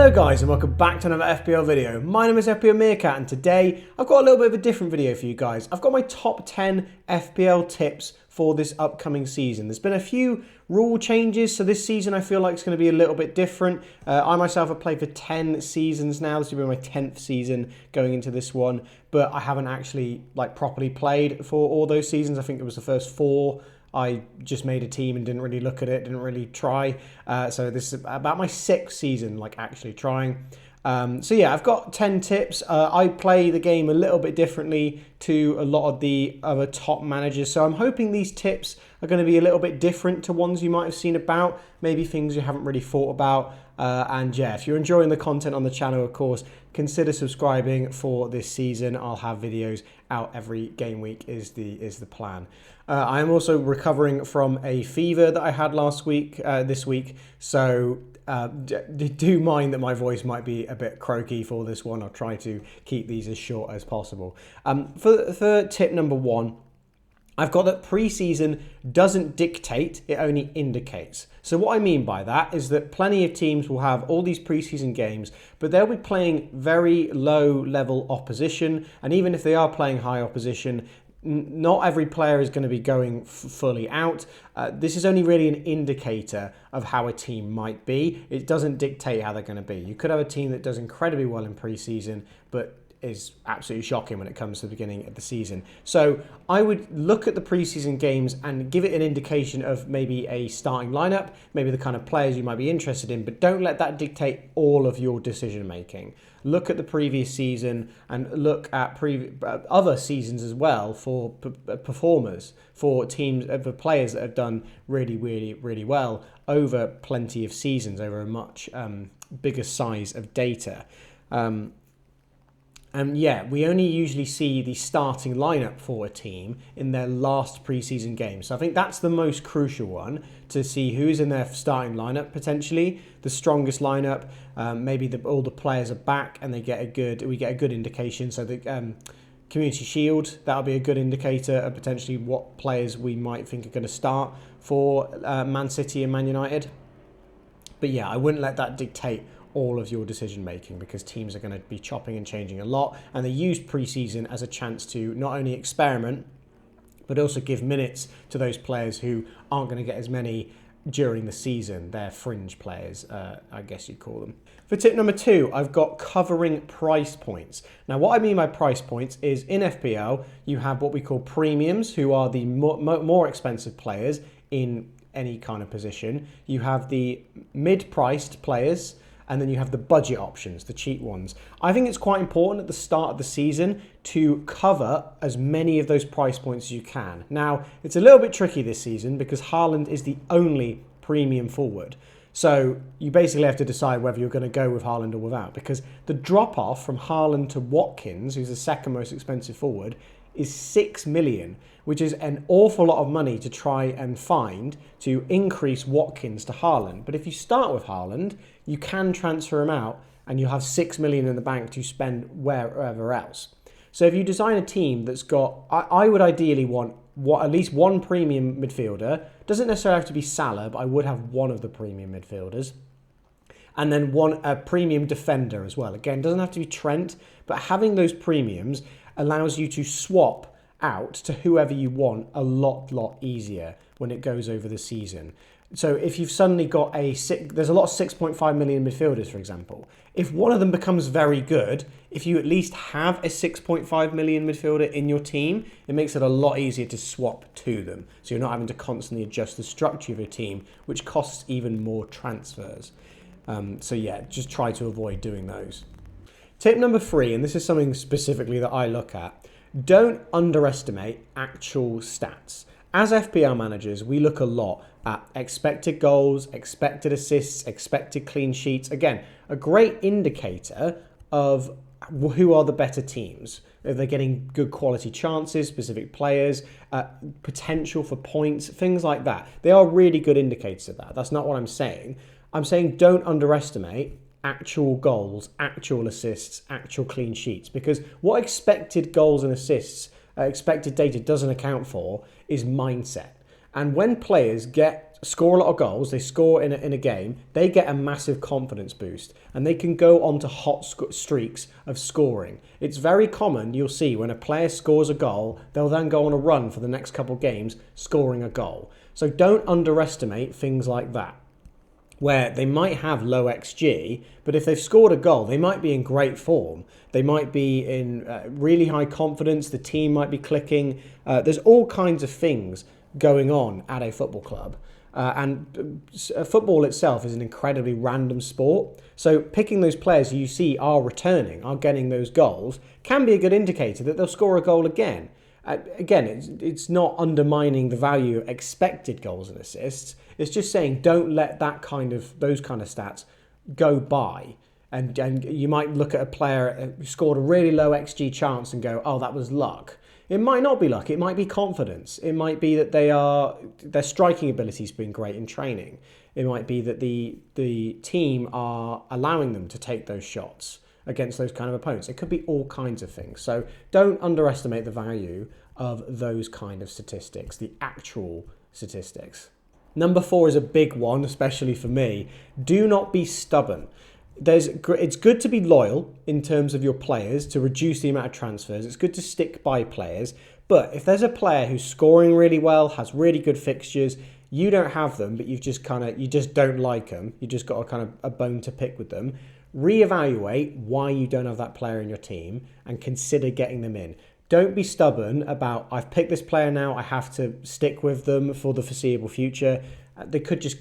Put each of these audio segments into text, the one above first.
Hello guys and welcome back to another FPL video. My name is FPL Meerkat and today I've got a little bit of a different video for you guys. I've got my top 10 FPL tips for this upcoming season. There's been a few rule changes, so this season I feel like it's going to be a little bit different. I myself have played for 10 seasons now. This will be my 10th season going into this one, but I haven't actually properly played for all those seasons. I think it was the first 4. I just made a team and didn't really look at it, didn't really try. So this is about my 6th season, actually trying. So yeah, I've got 10 tips. I play the game a little bit differently to a lot of the other top managers. So I'm hoping these tips are going to be a little bit different to ones you might have seen about, maybe things you haven't really thought about. And yeah, if you're enjoying the content on the channel, of course, consider subscribing for this season. I'll have videos out every game week is the plan. I am also recovering from a fever that I had this week, so do mind that my voice might be a bit croaky for this one. I'll try to keep these as short as possible. For tip number 1, I've got that preseason doesn't dictate, it only indicates. So what I mean by that is that plenty of teams will have all these preseason games, but they'll be playing very low level opposition. And even if they are playing high opposition, not every player is going to be going fully out. This is only really an indicator of how a team might be. It doesn't dictate how they're going to be. You could have a team that does incredibly well in preseason, but is absolutely shocking when it comes to the beginning of the season. So I would look at the preseason games and give it an indication of maybe a starting lineup, maybe the kind of players you might be interested in, but don't let that dictate all of your decision making. Look at the previous season and look at other seasons as well for performers, for teams, for players that have done really well over plenty of seasons, over a much bigger size of data. And yeah, we only usually see the starting lineup for a team in their last preseason game. So I think that's the most crucial one, to see who's in their starting lineup potentially, the strongest lineup. Maybe all the players are back and we get a good indication. So the Community Shield, that'll be a good indicator of potentially what players we might think are going to start for Man City and Man United. But yeah, I wouldn't let that dictate all of your decision making, because teams are going to be chopping and changing a lot, and they use preseason as a chance to not only experiment but also give minutes to those players who aren't going to get as many during the season. They're fringe players, I guess you'd call them. For tip number 2, I've got covering price points. Now what I mean by price points is in FPL you have what we call premiums, who are the more expensive players in any kind of position. You have the mid-priced players, and then you have the budget options, the cheap ones. I think it's quite important at the start of the season to cover as many of those price points as you can. Now, it's a little bit tricky this season because Haaland is the only premium forward. So you basically have to decide whether you're going to go with Haaland or without, because the drop-off from Haaland to Watkins, who's the second most expensive forward, is 6 million, which is an awful lot of money to try and find to increase Watkins to Haaland. But if you start with Haaland, you can transfer him out and you'll have 6 million in the bank to spend wherever else. So if you design a team that's got, I would ideally want at least one premium midfielder. Doesn't necessarily have to be Salah, but I would have one of the premium midfielders. And then a premium defender as well. Again, doesn't have to be Trent, but having those premiums allows you to swap out to whoever you want a lot easier when it goes over the season. So if you've suddenly got there's a lot of 6.5 million midfielders, for example. If one of them becomes very good, if you at least have a 6.5 million midfielder in your team, it makes it a lot easier to swap to them. So you're not having to constantly adjust the structure of your team, which costs even more transfers. So yeah, just try to avoid doing those. Tip number 3, and this is something specifically that I look at, don't underestimate actual stats. As FPL managers, we look a lot at expected goals, expected assists, expected clean sheets. Again, a great indicator of who are the better teams. If they're getting good quality chances, specific players, potential for points, things like that. They are really good indicators of that. That's not what I'm saying. I'm saying don't underestimate actual goals, actual assists, actual clean sheets, because what expected goals and assists, expected data doesn't account for is mindset. And when players get score a lot of goals, they score in a game, they get a massive confidence boost and they can go on to hot streaks of scoring. It's very common, you'll see, when a player scores a goal, they'll then go on a run for the next couple of games scoring a goal. So don't underestimate things like that, where they might have low XG, but if they've scored a goal, they might be in great form. They might be in really high confidence. The team might be clicking. There's all kinds of things going on at a football club. And football itself is an incredibly random sport. So picking those players who you see are returning, are getting those goals, can be a good indicator that they'll score a goal again. Again, it's not undermining the value of expected goals and assists. It's just saying don't let those kind of stats go by. And you might look at a player who scored a really low XG chance and go, oh, that was luck. It might not be luck. It might be confidence. It might be that their striking ability's been great in training. It might be that the team are allowing them to take those shots against those kind of opponents. It could be all kinds of things. So don't underestimate the value of those kind of statistics, the actual statistics. Number 4 is a big one, especially for me. Do not be stubborn. It's good to be loyal in terms of your players to reduce the amount of transfers. It's good to stick by players. But if there's a player who's scoring really well, has really good fixtures, you don't have them, but you just don't like them. You just got a bone to pick with them. Reevaluate why you don't have that player in your team and consider getting them in. Don't be stubborn about, I've picked this player now, I have to stick with them for the foreseeable future. They could just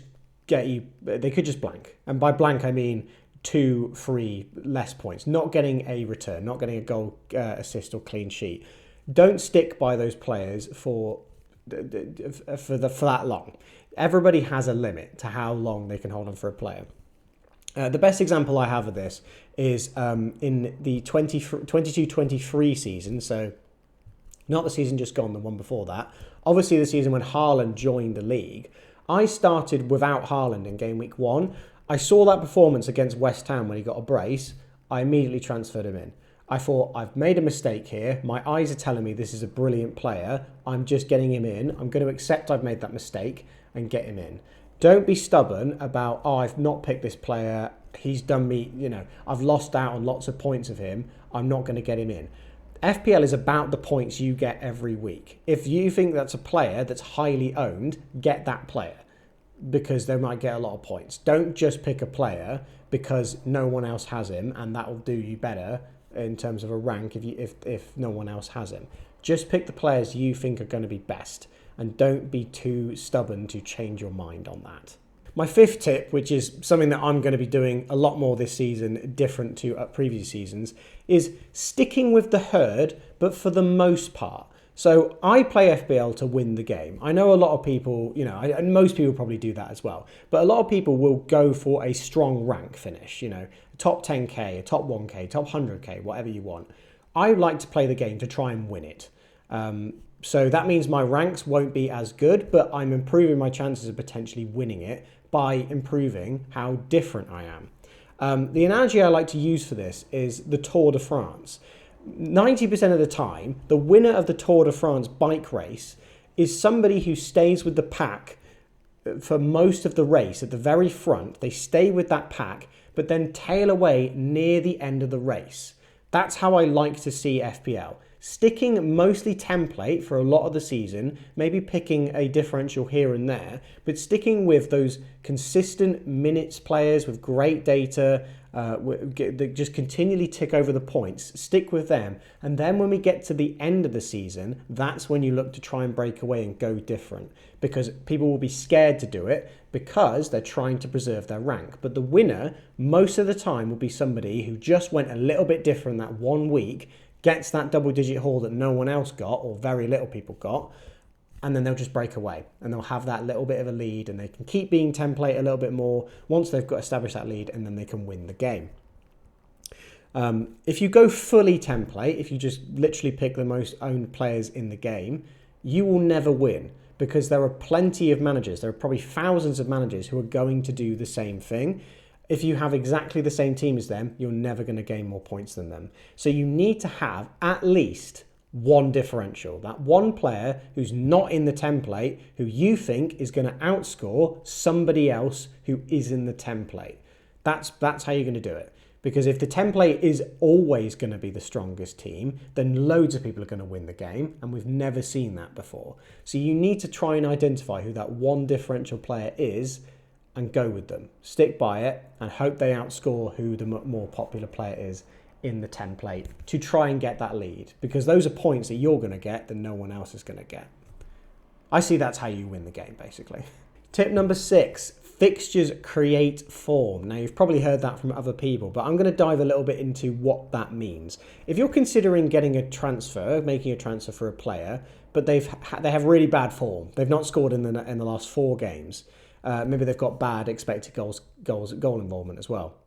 blank. And by blank, I mean 2, 3 less points, not getting a return, not getting a goal, assist or clean sheet. Don't stick by those players for that long. Everybody has a limit to how long they can hold on for a player. The best example I have of this is in the 22-23 season, so not the season just gone, the one before that. Obviously the season when Haaland joined the league. I started without Haaland in game week 1. I saw that performance against West Ham when he got a brace. I immediately transferred him in. I thought, I've made a mistake here. My eyes are telling me this is a brilliant player. I'm just getting him in. I'm going to accept I've made that mistake and get him in. Don't be stubborn about, oh, I've not picked this player. He's done me, I've lost out on lots of points of him. I'm not going to get him in. FPL is about the points you get every week. If you think that's a player that's highly owned, get that player because they might get a lot of points. Don't just pick a player because no one else has him and that will do you better in terms of a rank if no one else has him. Just pick the players you think are going to be best and don't be too stubborn to change your mind on that. My 5th tip, which is something that I'm going to be doing a lot more this season, different to previous seasons, is sticking with the herd, but for the most part. So I play FPL to win the game. I know a lot of people, and most people probably do that as well, but a lot of people will go for a strong rank finish, top 10k, a top 1k, top 100k, whatever you want. I like to play the game to try and win it. So that means my ranks won't be as good, but I'm improving my chances of potentially winning it by improving how different I am. The analogy I like to use for this is the Tour de France. 90% of the time, the winner of the Tour de France bike race is somebody who stays with the pack for most of the race at the very front. They stay with that pack, but then tail away near the end of the race. That's how I like to see FPL. Sticking mostly template for a lot of the season, maybe picking a differential here and there, but sticking with those consistent minutes players with great data, that just continually tick over the points, stick with them. And then when we get to the end of the season, that's when you look to try and break away and go different, because people will be scared to do it because they're trying to preserve their rank. But the winner, most of the time, will be somebody who just went a little bit different that one week, gets that double-digit haul that no one else got or very little people got, and then they'll just break away and they'll have that little bit of a lead and they can keep being template a little bit more once they've got established that lead, and then they can win the game. If you go fully template, if you just literally pick the most owned players in the game, you will never win because there are plenty of managers. There are probably thousands of managers who are going to do the same thing. If you have exactly the same team as them, you're never going to gain more points than them. So you need to have at least one differential. That one player who's not in the template, who you think is going to outscore somebody else who is in the template. That's how you're going to do it. Because if the template is always going to be the strongest team, then loads of people are going to win the game, and we've never seen that before. So you need to try and identify who that one differential player is and go with them. Stick by it and hope they outscore who the more popular player is in the template to try and get that lead, because those are points that you're going to get that no one else is going to get. I see that's how you win the game, basically. Tip number 6, fixtures create form. Now, you've probably heard that from other people, but I'm going to dive a little bit into what that means. If you're considering getting a transfer, making a transfer for a player, but they have really bad form, they've not scored in the last 4 games, maybe they've got bad expected goal involvement as well.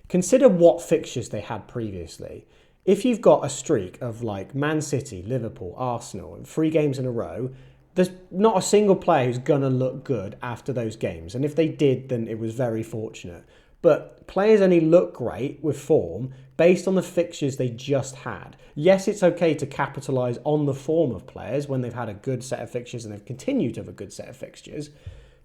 Consider what fixtures they had previously. If you've got a streak of like Man City, Liverpool, Arsenal, and 3 games in a row, there's not a single player who's going to look good after those games. And if they did, then it was very fortunate. But players only look great with form based on the fixtures they just had. Yes, it's okay to capitalise on the form of players when they've had a good set of fixtures and they've continued to have a good set of fixtures.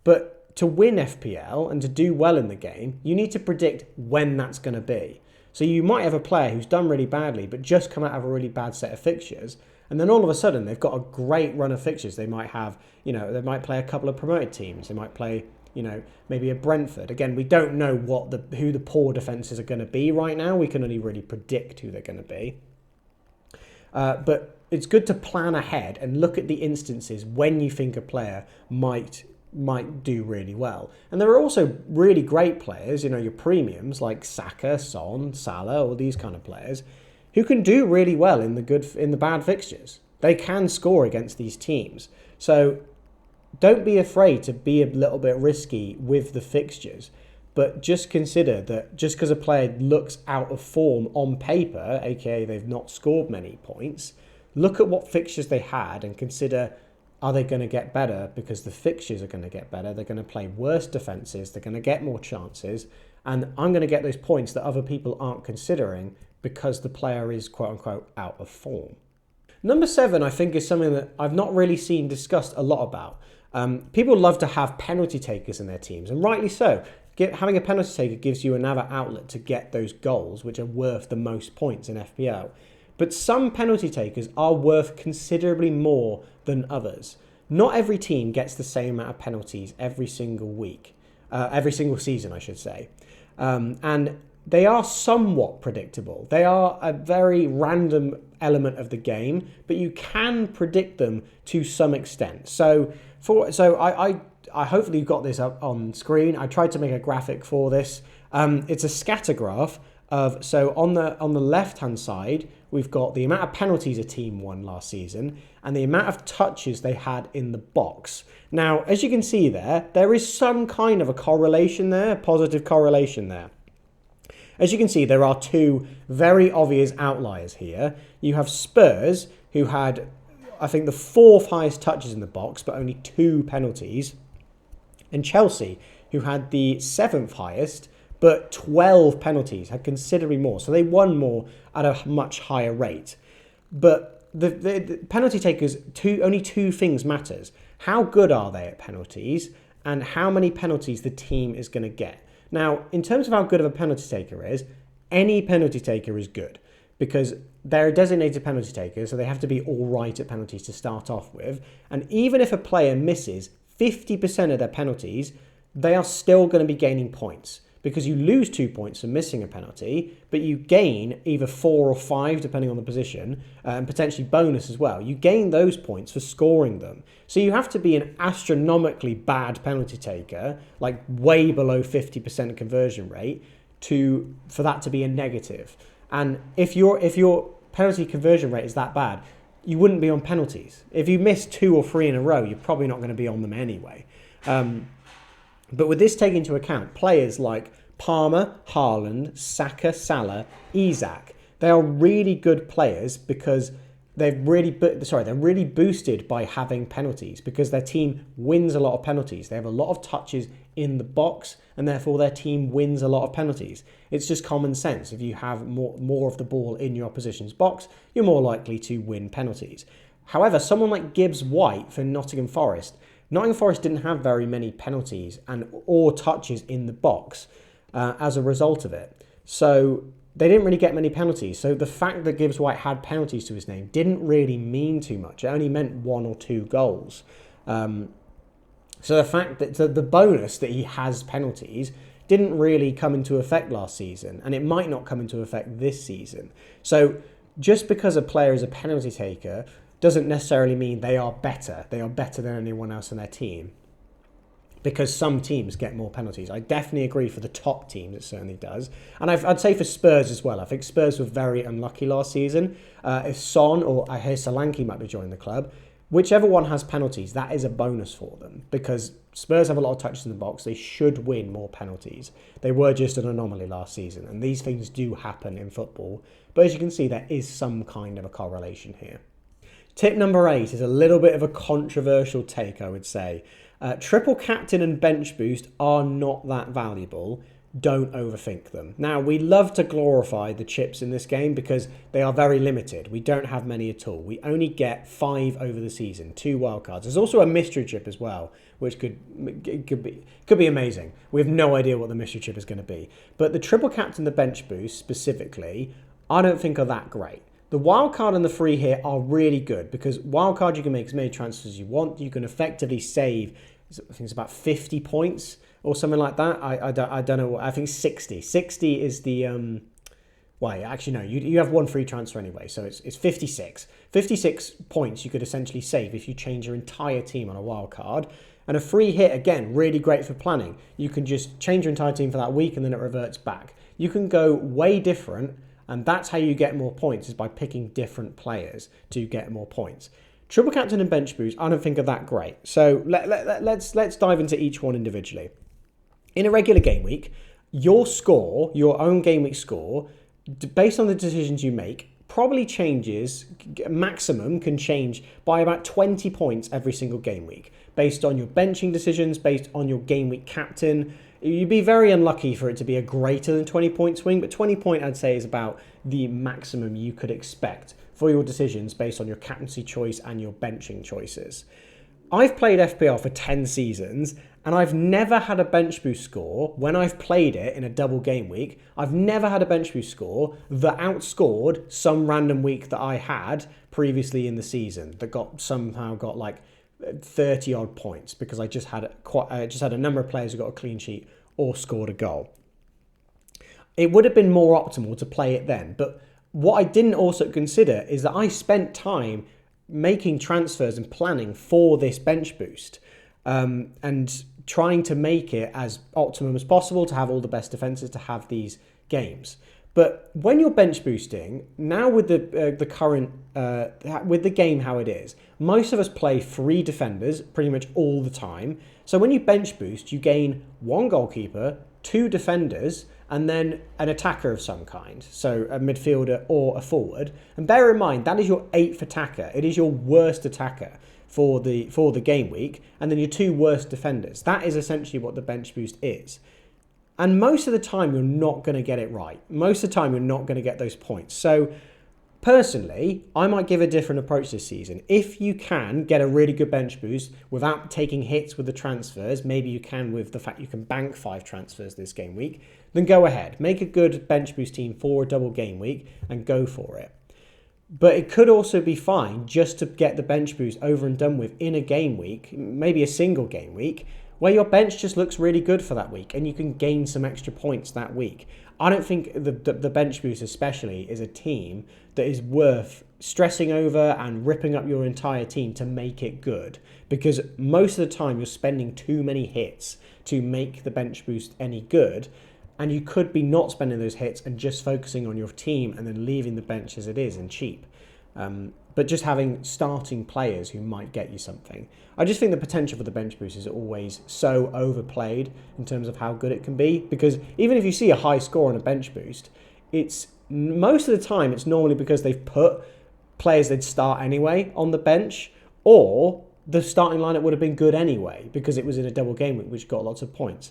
But to win FPL and to do well in the game, you need to predict when that's going to be. So you might have a player who's done really badly, but just come out of a really bad set of fixtures. And then all of a sudden, they've got a great run of fixtures. They might have, they might play a couple of promoted teams. They might play, maybe a Brentford. Again, we don't know who the poor defences are going to be right now. We can only really predict who they're going to be. But it's good to plan ahead and look at the instances when you think a player might do really well. And there are also really great players, your premiums like Saka, Son, Salah, all these kind of players, who can do really well in the bad fixtures. They can score against these teams. So don't be afraid to be a little bit risky with the fixtures, but just consider that just because a player looks out of form on paper, aka they've not scored many points, look at what fixtures they had and consider, are they going to get better because the fixtures are going to get better? They're going to play worse defences, they're going to get more chances, and I'm going to get those points that other people aren't considering because the player is quote-unquote out of form. Number 7, I think, is something that I've not really seen discussed a lot about. People love to have penalty takers in their teams, and rightly so. Having a penalty taker gives you another outlet to get those goals, which are worth the most points in FPL. But some penalty takers are worth considerably more than others. Not every team gets the same amount of penalties every single season, I should say. And they are somewhat predictable. They are a very random element of the game, but you can predict them to some extent. So I hopefully you've got this up on screen. I tried to make a graphic for this. It's a scatter graph of, so on the left-hand side, we've got the amount of penalties a team won last season and the amount of touches they had in the box. Now, as you can see there is some kind of a correlation there, a positive correlation there. As you can see, there are 2 very obvious outliers here. You have Spurs, who had, I think, the 4th highest touches in the box, but only 2 penalties. And Chelsea, who had the 7th highest, but 12 penalties, had considerably more. So they won more at a much higher rate. But the penalty takers, only 2 things matters. How good are they at penalties and how many penalties the team is going to get. Now, in terms of how good of a penalty taker is, any penalty taker is good because they're a designated penalty taker, so they have to be all right at penalties to start off with. And even if a player misses 50% of their penalties, they are still going to be gaining points because you lose 2 points for missing a penalty, but you gain either 4 or 5, depending on the position, and potentially bonus as well. You gain those points for scoring them. So you have to be an astronomically bad penalty taker, like way below 50% conversion rate, for that to be a negative. And if your penalty conversion rate is that bad, you wouldn't be on penalties. If you miss 2 or 3 in a row, you're probably not going to be on them anyway. But with this taken into account, players like Palmer, Haaland, Saka, Salah, Isak, they are really good players because they're really boosted by having penalties because their team wins a lot of penalties. They have a lot of touches in the box, and therefore their team wins a lot of penalties. It's just common sense. If you have more of the ball in your opposition's box, you're more likely to win penalties. However, someone like Gibbs-White for Nottingham Forest didn't have very many penalties or touches in the box as a result of it. So they didn't really get many penalties. So the fact that Gibbs-White had penalties to his name didn't really mean too much. It only meant 1 or 2 goals. So the fact that the bonus that he has penalties didn't really come into effect last season, and it might not come into effect this season. So just because a player is a penalty taker doesn't necessarily mean they are better. They are better than anyone else in their team, because some teams get more penalties. I definitely agree for the top teams, it certainly does. And I'd say for Spurs as well. I think Spurs were very unlucky last season. If Son or I hear Solanke might be joining the club, whichever one has penalties, that is a bonus for them, because Spurs have a lot of touches in the box. They should win more penalties. They were just an anomaly last season, and these things do happen in football. But as you can see, there is some kind of a correlation here. Tip number 8 is a little bit of a controversial take, I would say. Triple captain and bench boost are not that valuable. Don't overthink them. Now, we love to glorify the chips in this game because they are very limited. We don't have many at all. We only get 5 over the season, 2 wildcards. There's also a mystery chip as well, which could be amazing. We have no idea what the mystery chip is going to be. But the triple captain, the bench boost specifically, I don't think are that great. The wildcard and the free hit are really good because wildcard, you can make as many transfers as you want. You can effectively save, I think it's about 50 points or something like that. I don't know. I think 60. 60 is the... well, actually, no. You have 1 free transfer anyway, so it's 56. 56 points you could essentially save if you change your entire team on a wildcard. And a free hit, again, really great for planning. You can just change your entire team for that week and then it reverts back. You can go way different. And that's how you get more points, is by picking different players to get more points. Triple captain and bench boost, I don't think are that great. So let's dive into each one individually. In a regular game week, your score, your own game week score, based on the decisions you make, probably changes, maximum can change by about 20 points every single game week, based on your benching decisions, based on your game week captain. You'd be very unlucky for it to be a greater than 20 point swing, but 20 point I'd say is about the maximum you could expect for your decisions based on your captaincy choice and your benching choices. I've played FPL for 10 seasons and I've never had a bench boost score when I've played it in a double game week. I've never had a bench boost score that outscored some random week that I had previously in the season that somehow got like 30 odd points because I just had a number of players who got a clean sheet or scored a goal. It would have been more optimal to play it then, but what I didn't also consider is that I spent time making transfers and planning for this bench boost and trying to make it as optimum as possible to have all the best defenses to have these games. But when you're bench boosting, now with the current, with the game how it is, most of us play 3 defenders pretty much all the time. So when you bench boost, you gain 1 goalkeeper, 2 defenders, and then an attacker of some kind. So a midfielder or a forward. And bear in mind, that is your 8th attacker. It is your worst attacker for the game week. And then your 2 worst defenders. That is essentially what the bench boost is. And most of the time, you're not going to get it right. Most of the time, you're not going to get those points. So personally, I might give a different approach this season. If you can get a really good bench boost without taking hits with the transfers, maybe you can with the fact you can bank 5 transfers this game week, then go ahead. Make a good bench boost team for a double game week and go for it. But it could also be fine just to get the bench boost over and done with in a game week, maybe a single game week, where your bench just looks really good for that week and you can gain some extra points that week. I don't think the bench boost especially is a team that is worth stressing over and ripping up your entire team to make it good, because most of the time you're spending too many hits to make the bench boost any good, and you could be not spending those hits and just focusing on your team and then leaving the bench as it is and cheap. But just having starting players who might get you something. I just think the potential for the bench boost is always so overplayed in terms of how good it can be, because even if you see a high score on a bench boost, it's most of the time it's normally because they've put players they'd start anyway on the bench, or the starting lineup would have been good anyway because it was in a double game week, which got lots of points.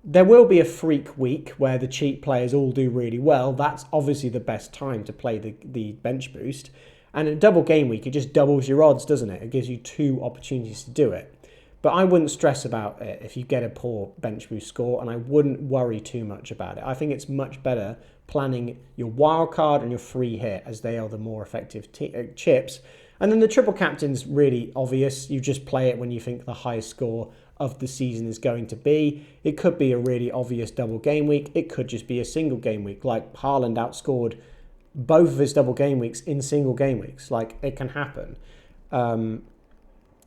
There will be a freak week where the cheap players all do really well. That's obviously the best time to play the bench boost. And in a double game week, it just doubles your odds, doesn't it? It gives you 2 opportunities to do it. But I wouldn't stress about it if you get a poor bench boost score, and I wouldn't worry too much about it. I think it's much better planning your wild card and your free hit, as they are the more effective chips. And then the triple captain's really obvious. You just play it when you think the highest score of the season is going to be. It could be a really obvious double game week. It could just be a single game week, like Haaland outscored both of his double game weeks in single game weeks. Like, it can happen.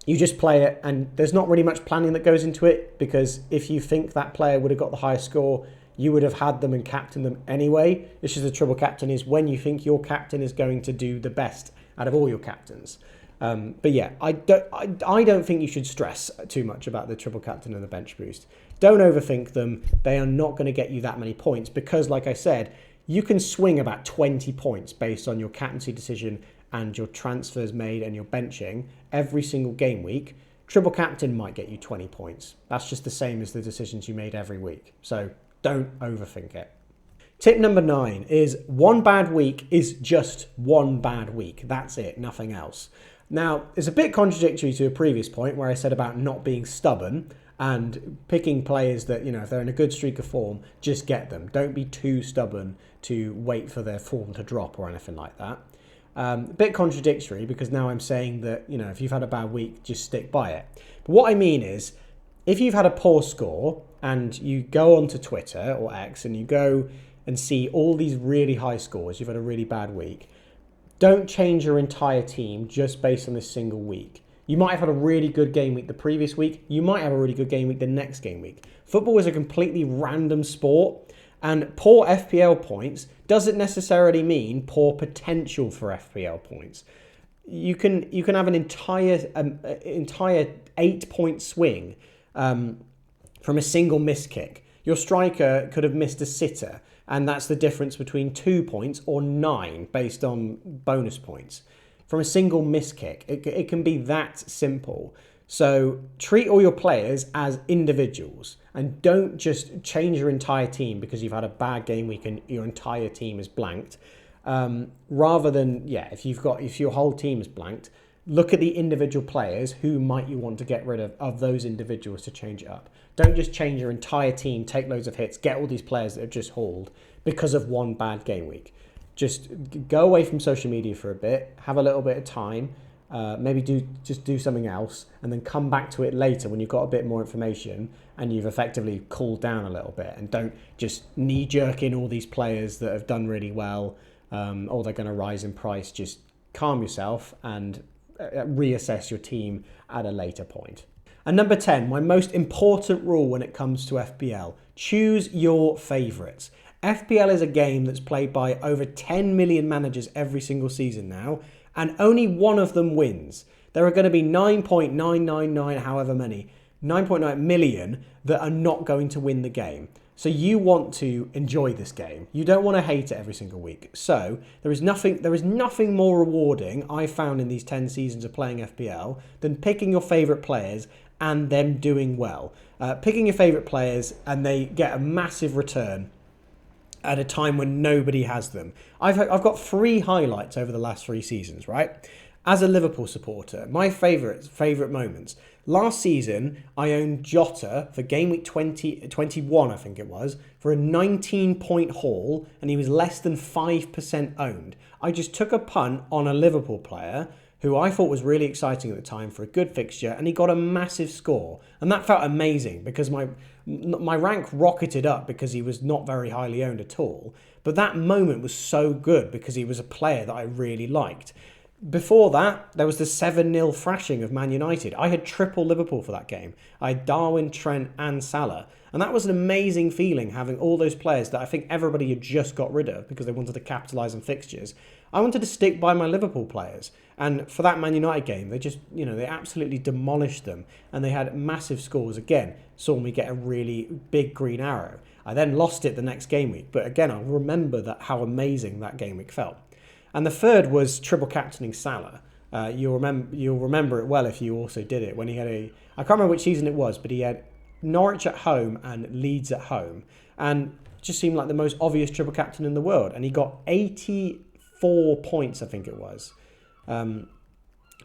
You just play it, and there's not really much planning that goes into it, because if you think that player would have got the highest score, you would have had them and captained them anyway. It's just the triple captain is when you think your captain is going to do the best out of all your captains. But yeah, I don't think you should stress too much about the triple captain and the bench boost. Don't overthink them. They are not going to get you that many points because, like I said, you can swing about 20 points based on your captaincy decision and your transfers made and your benching every single game week. Triple captain might get you 20 points. That's just the same as the decisions you made every week. So don't overthink it. Tip number 9 is one bad week is just one bad week. That's it, nothing else. Now, it's a bit contradictory to a previous point where I said about not being stubborn and picking players that, if they're in a good streak of form, just get them. Don't be too stubborn to wait for their form to drop or anything like that. A bit contradictory because now I'm saying that, if you've had a bad week, just stick by it. But what I mean is, if you've had a poor score and you go onto Twitter or X and you go and see all these really high scores, you've had a really bad week, don't change your entire team just based on this single week. You might have had a really good game week the previous week. You might have a really good game week the next game week. Football is a completely random sport, and poor FPL points doesn't necessarily mean poor potential for FPL points. You can have an entire 8-point swing from a single miss kick. Your striker could have missed a sitter, and that's the difference between 2 points or 9 based on bonus points. From a single miss kick, it can be that simple. So treat all your players as individuals and don't just change your entire team because you've had a bad game week and your entire team is blanked. Rather than, if your whole team is blanked, look at the individual players. Who might you want to get rid of those individuals to change it up? Don't just change your entire team, take loads of hits, get all these players that have just hauled because of one bad game week. Just go away from social media for a bit, have a little bit of time, maybe do something else, and then come back to it later when you've got a bit more information and you've effectively cooled down a little bit. And don't just knee-jerk in all these players that have done really well or they're going to rise in price. Just calm yourself and reassess your team at a later point. And number 10, my most important rule when it comes to FPL, choose your favourites. FPL is a game that's played by over 10 million managers every single season now, and only one of them wins. There are going to be 9.999, however many, 9.9 million that are not going to win the game. So you want to enjoy this game. You don't want to hate it every single week. So there is nothing more rewarding I found in these 10 seasons of playing FPL than picking your favourite players and them doing well. Picking your favourite players and they get a massive return at a time when nobody has them. I've got 3 highlights over the last 3 seasons, right? As a Liverpool supporter, my favourite moments. Last season, I owned Jota for game week 21, I think it was, for a 19-point haul, and he was less than 5% owned. I just took a punt on a Liverpool player who I thought was really exciting at the time for a good fixture, and he got a massive score. And that felt amazing because my rank rocketed up because he was not very highly owned at all. But that moment was so good because he was a player that I really liked. Before that, there was the 7-0 thrashing of Man United. I had triple Liverpool for that game. I had Darwin, Trent and Salah. And that was an amazing feeling, having all those players that I think everybody had just got rid of because they wanted to capitalise on fixtures. I wanted to stick by my Liverpool players. And for that Man United game, they just, they absolutely demolished them. And they had massive scores. Again, saw me get a really big green arrow. I then lost it the next game week. But again, I remember how amazing that game week felt. And the third was triple captaining Salah. You'll remember it well if you also did it when he had I can't remember which season it was, but he had Norwich at home and Leeds at home, and just seemed like the most obvious triple captain in the world. And he got 84 points, I think it was.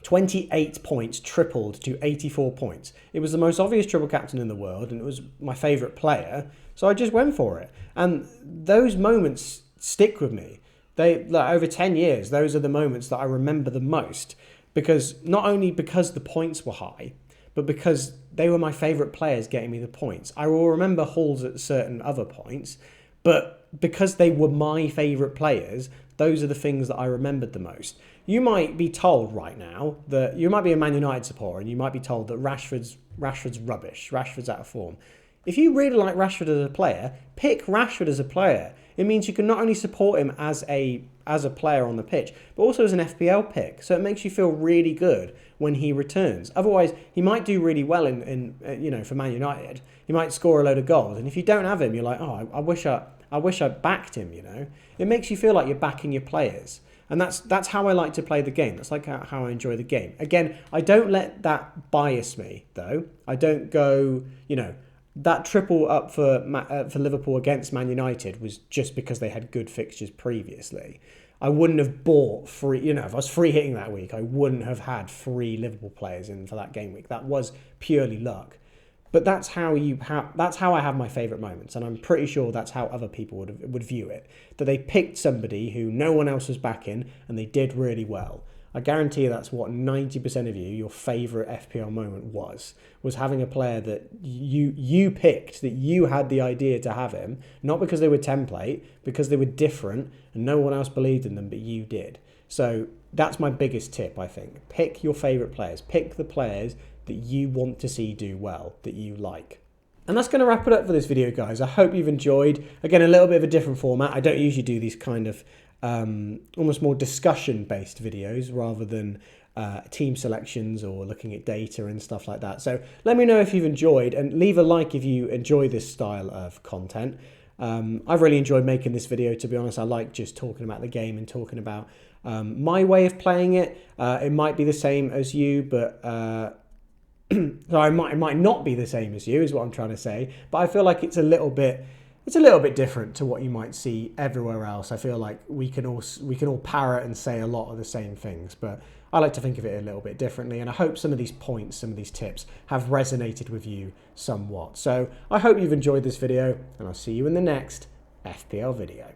28 points tripled to 84 points. It was the most obvious triple captain in the world, and it was my favourite player, so I just went for it. And those moments stick with me. Over 10 years, those are the moments that I remember the most, because not only because the points were high, but because they were my favourite players getting me the points. I will remember hauls at certain other points, but because they were my favourite players, those are the things that I remembered the most. You might be told right now that you might be a Man United supporter and you might be told that Rashford's rubbish, Rashford's out of form. If you really like Rashford as a player, pick Rashford as a player. It means you can not only support him as a player on the pitch, but also as an FPL pick. So it makes you feel really good when he returns. Otherwise, he might do really well for Man United. He might score a load of goals, and if you don't have him, you're like, oh, I wish I backed him. It makes you feel like you're backing your players. And that's how I like to play the game. That's like how I enjoy the game. Again, I don't let that bias me, though. I don't go, that triple up for Liverpool against Man United was just because they had good fixtures previously. I wouldn't have bought free, if I was free hitting that week, I wouldn't have had 3 Liverpool players in for that game week. That was purely luck. But that's how I have my favourite moments, and I'm pretty sure that's how other people would view it. That they picked somebody who no one else was backing, and they did really well. I guarantee you that's what 90% of your favourite FPL moment was having a player that you picked, that you had the idea to have him, not because they were template, because they were different, and no one else believed in them, but you did. So that's my biggest tip, I think. Pick your favourite players. Pick the players that you want to see do well, that you like. And that's going to wrap it up for this video, guys. I hope you've enjoyed. Again, a little bit of a different format. I don't usually do these kind of almost more discussion-based videos rather than team selections or looking at data and stuff like that. So let me know if you've enjoyed, and leave a like if you enjoy this style of content. I've really enjoyed making this video, to be honest. I like just talking about the game and talking about my way of playing it. It might be the same as you, but so it might not be the same as you, is what I'm trying to say. But I feel like it's a little bit different to what you might see everywhere else. I feel like we can all parrot and say a lot of the same things, but I like to think of it a little bit differently. And I hope some of these points, some of these tips have resonated with you somewhat. So I hope you've enjoyed this video, and I'll see you in the next FPL video.